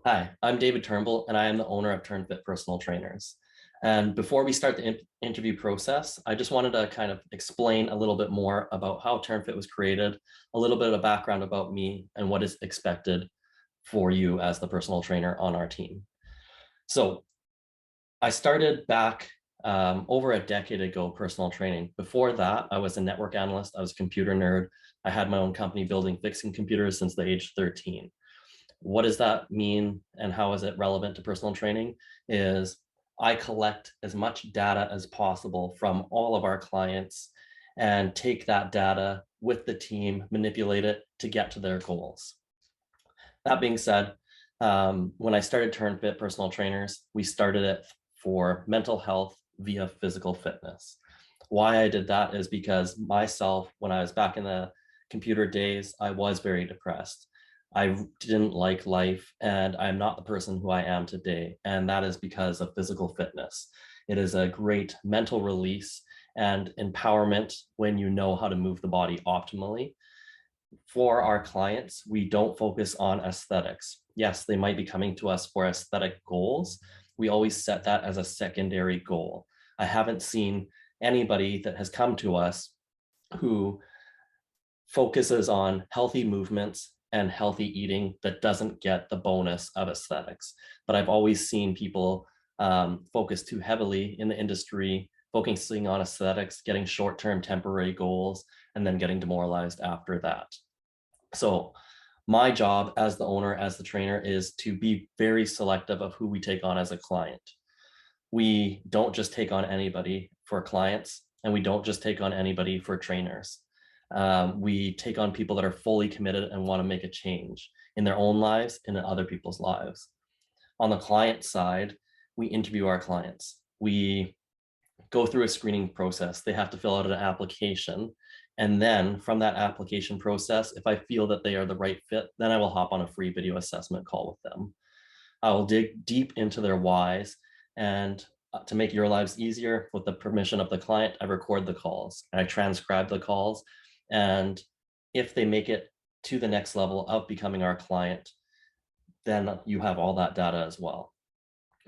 Hi, I'm David Turnbull, and I am the owner of TurnFit Personal Trainers. And before we start the interview process, I just wanted to kind of explain a little bit more about how TurnFit was created, a little bit of background about me, and what is expected for you as the personal trainer on our team. So I started back over a decade ago, personal training. Before that, I was a network analyst. I was a computer nerd. I had my own company building, fixing computers since the age 13. What does that mean and how is it relevant to personal training? Is I collect as much data as possible from all of our clients and take that data with the team, manipulate it to get to their goals. That being said, when I started TurnFit Personal Trainers, we started it for mental health via physical fitness. Why I did that is because myself, when I was back in the computer days, I was very depressed. I didn't like life, and I'm not the person who I am today. And that is because of physical fitness. It is a great mental release and empowerment when you know how to move the body optimally. For our clients, we don't focus on aesthetics. Yes, they might be coming to us for aesthetic goals. We always set that as a secondary goal. I haven't seen anybody that has come to us who focuses on healthy movements and healthy eating that doesn't get the bonus of aesthetics. But I've always seen people focus too heavily in the industry, focusing on aesthetics, getting short-term temporary goals, and then getting demoralized after that. So my job as the owner, as the trainer, is to be very selective of who we take on as a client. We don't just take on anybody for clients, and we don't just take on anybody for trainers. We take on people that are fully committed and want to make a change in their own lives and in other people's lives. On the client side, we interview our clients. We go through a screening process. They have to fill out an application. And then from that application process, if I feel that they are the right fit, then I will hop on a free video assessment call with them. I will dig deep into their whys, and to make your lives easier, with the permission of the client, I record the calls and I transcribe the calls. And if they make it to the next level of becoming our client, then you have all that data as well.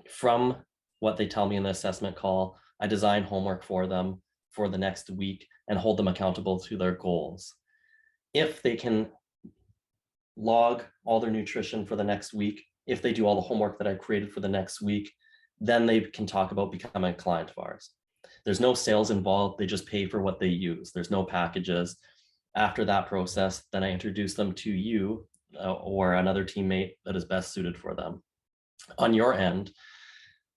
From what they tell me in the assessment call, I design homework for them for the next week and hold them accountable to their goals. If they can log all their nutrition for the next week, if they do all the homework that I created for the next week, then they can talk about becoming a client of ours. There's no sales involved. They just pay for what they use. There's no packages. After that process, then I introduce them to you or another teammate that is best suited for them. On your end,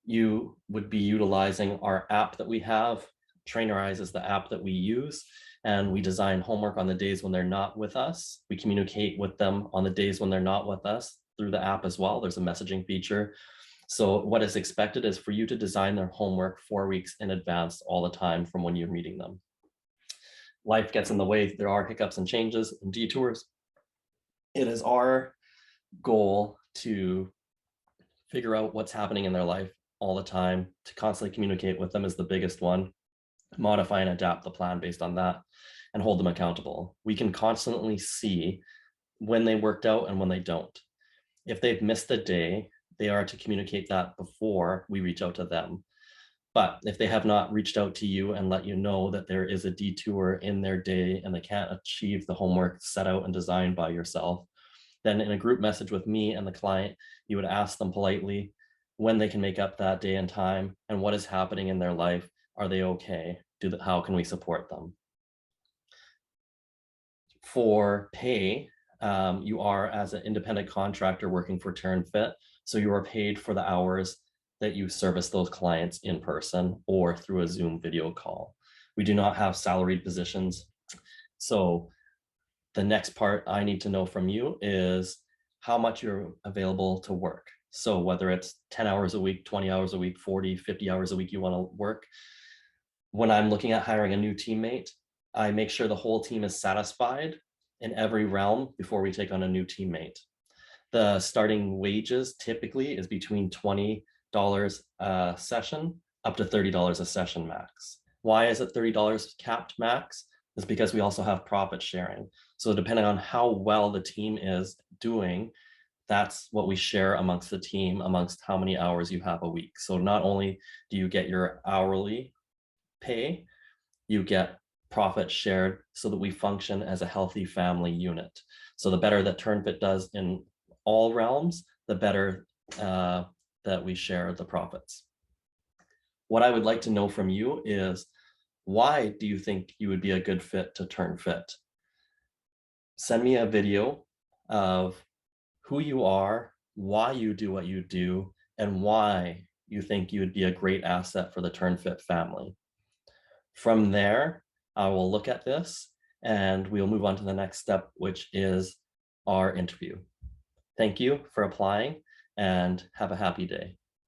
you would be utilizing our app that we have. Trainerize is the app that we use, and we design homework on the days when they're not with us. We communicate with them on the days when they're not with us through the app as well. There's a messaging feature. So what is expected is for you to design their homework 4 weeks in advance all the time from when you're meeting them. Life gets in the way. There are hiccups and changes and detours. It is our goal to figure out what's happening in their life all the time. To constantly communicate with them is the biggest one. Modify and adapt the plan based on that and hold them accountable. We can constantly see when they worked out and when they don't. If they've missed a day, they are to communicate that before we reach out to them. But if they have not reached out to you and let you know that there is a detour in their day and they can't achieve the homework set out and designed by yourself, then in a group message with me and the client, you would ask them politely when they can make up that day and time and what is happening in their life. Are they okay? How can we support them? For pay, you are as an independent contractor working for TurnFit, so you are paid for the hours that you service those clients in person or through a Zoom video call. We do not have salaried positions. So the next part I need to know from you is how much you're available to work. So whether it's 10 hours a week, 20 hours a week, 40, 50 hours a week you want to work. When I'm looking at hiring a new teammate, I make sure the whole team is satisfied in every realm before we take on a new teammate. The starting wages typically is between $20 a session up to $30 a session max. Why is it $30 capped max? Is because we also have profit sharing. So depending on how well the team is doing, that's what we share amongst the team, amongst how many hours you have a week. So not only do you get your hourly pay, you get profit shared so that we function as a healthy family unit. So the better that TurnFit does in all realms, the better that we share the profits. What I would like to know from you is, why do you think you would be a good fit to TurnFit? Send me a video of who you are, why you do what you do, and why you think you would be a great asset for the TurnFit family. From there, I will look at this and we'll move on to the next step, which is our interview. Thank you for applying and have a happy day.